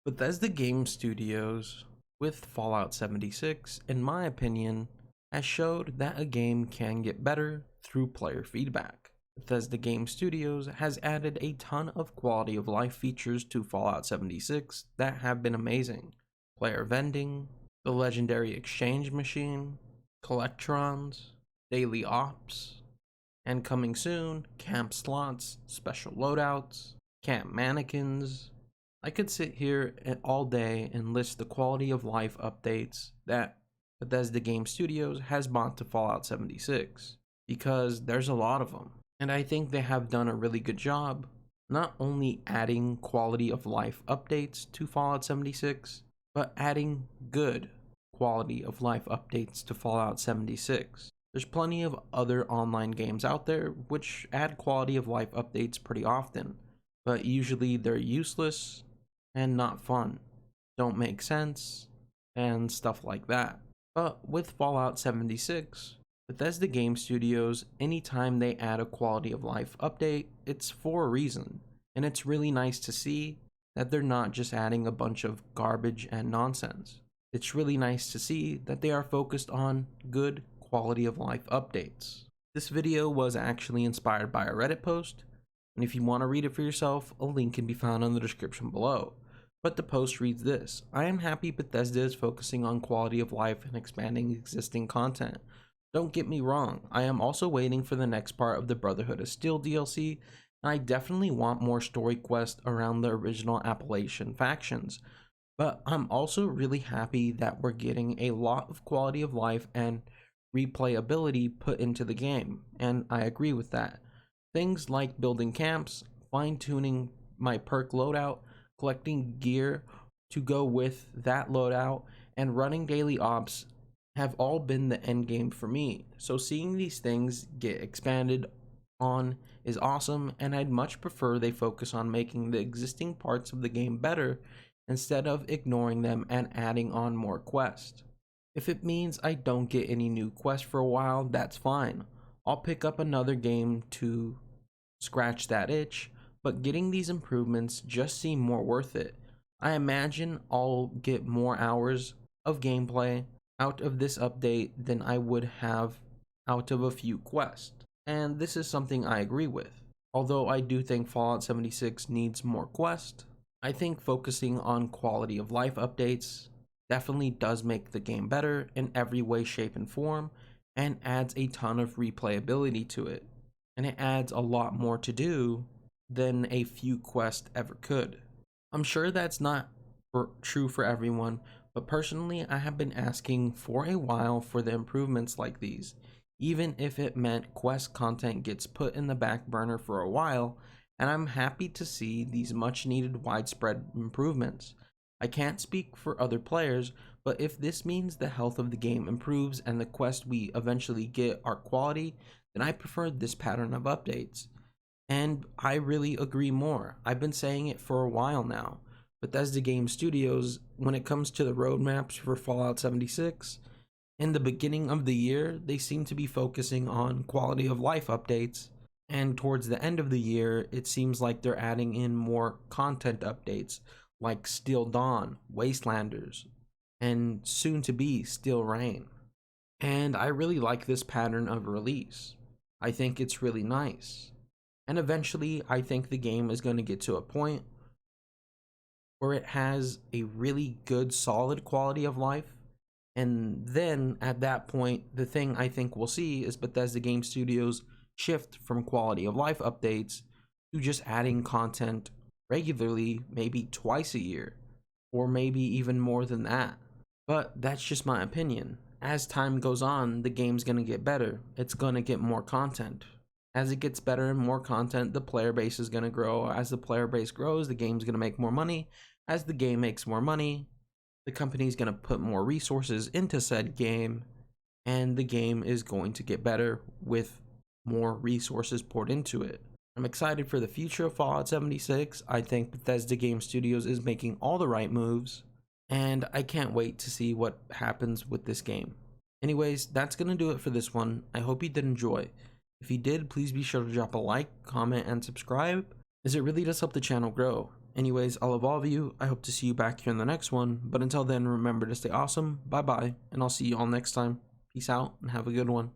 Bethesda Game Studios, with Fallout 76, in my opinion, has showed that a game can get better through player feedback. Bethesda Game Studios has added a ton of quality of life features to Fallout 76 that have been amazing. Player vending, the legendary exchange machine, collectrons, daily ops, and coming soon, camp slots, special loadouts, camp mannequins. I could sit here all day and list the quality of life updates that Bethesda Game Studios has brought to Fallout 76, because there's a lot of them. And I think they have done a really good job not only adding quality of life updates to Fallout 76, but adding good quality of life updates to Fallout 76. There's plenty of other online games out there which add quality of life updates pretty often, but usually they're useless and not fun, don't make sense, and stuff like that. But with Fallout 76, Bethesda Game Studios, anytime they add a quality of life update, it's for a reason, and it's really nice to see that they're not just adding a bunch of garbage and nonsense. It's really nice to see that they are focused on good quality of life updates. This video was actually inspired by a Reddit post, and if you want to read it for yourself, a link can be found in the description below. But the post reads this: I am happy Bethesda is focusing on quality of life and expanding existing content. Don't get me wrong, I am also waiting for the next part of the Brotherhood of Steel DLC, and I definitely want more story quests around the original Appalachian factions. But I'm also really happy that we're getting a lot of quality of life and replayability put into the game, and I agree with that. Things like building camps, fine-tuning my perk loadout, collecting gear to go with that loadout, and running daily ops have all been the end game for me. So seeing these things get expanded on is awesome, and I'd much prefer they focus on making the existing parts of the game better instead of ignoring them and adding on more quests. If it means I don't get any new quests for a while, that's fine. I'll pick up another game to scratch that itch, but getting these improvements just seem more worth it. I imagine I'll get more hours of gameplay out of this update than I would have out of a few quests, and this is something I agree with. Although I do think Fallout 76 needs more quests, I think focusing on quality of life updates definitely does make the game better in every way, shape, and form, and adds a ton of replayability to it. And it adds a lot more to do than a few quests ever could. I'm sure that's not true for everyone, but personally I have been asking for a while for the improvements like these, even if it meant quest content gets put in the back burner for a while, and I'm happy to see these much needed widespread improvements. I can't speak for other players, but if this means the health of the game improves and the quests we eventually get are quality, then I prefer this pattern of updates. And I really agree more. I've been saying it for a while now. Bethesda Game Studios, when it comes to the roadmaps for Fallout 76, in the beginning of the year, they seem to be focusing on quality of life updates, and towards the end of the year, it seems like they're adding in more content updates, like Steel Dawn, Wastelanders, and soon to be Steel Rain. And I really like this pattern of release. I think it's really nice. And eventually, I think the game is going to get to a point where it has a really good, solid quality of life. And then at that point, the thing I think we'll see is Bethesda Game Studios shift from quality of life updates to just adding content regularly, maybe twice a year, or maybe even more than that. But that's just my opinion. As time goes on, the game's going to get better. It's going to get more content. As it gets better and more content, the player base is going to grow. As the player base grows, the game's going to make more money. As the game makes more money, the company's going to put more resources into said game, and the game is going to get better with more resources poured into it. I'm excited for the future of Fallout 76. I think Bethesda Game Studios is making all the right moves, and I can't wait to see what happens with this game. Anyways, that's going to do it for this one. I hope you did enjoy. If you did, please be sure to drop a like, comment, and subscribe, as it really does help the channel grow. Anyways, I'll evolve you. I hope to see you back here in the next one. But until then, remember to stay awesome. Bye bye. And I'll see you all next time. Peace out and have a good one.